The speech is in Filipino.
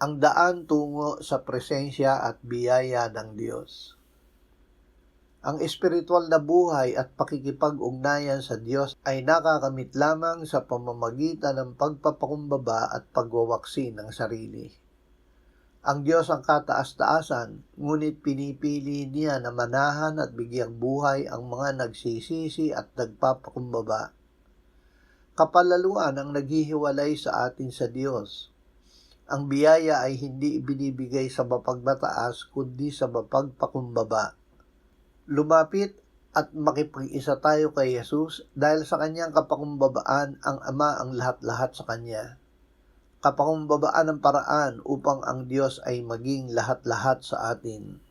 ang daan tungo sa presensya at biyaya ng Diyos. Ang espiritual na buhay at pakikipag-ugnayan sa Diyos ay nakakamit lamang sa pamamagitan ng pagpapakumbaba at pagwawaksi ng sarili. Ang Diyos ang kataas-taasan, ngunit pinipili niya na manahan at bigyang buhay ang mga nagsisisi at nagpapakumbaba. Kapalaluan ang naghihiwalay sa atin sa Diyos. Ang biyaya ay hindi ibinibigay sa mapagmataas kundi sa mapagpakumbaba. Lumapit at makipag-isa tayo kay Jesus dahil sa kanyang kapakumbabaan ang Ama ang lahat-lahat sa kanya. Kapakumbabaan ang paraan upang ang Diyos ay maging lahat-lahat sa atin.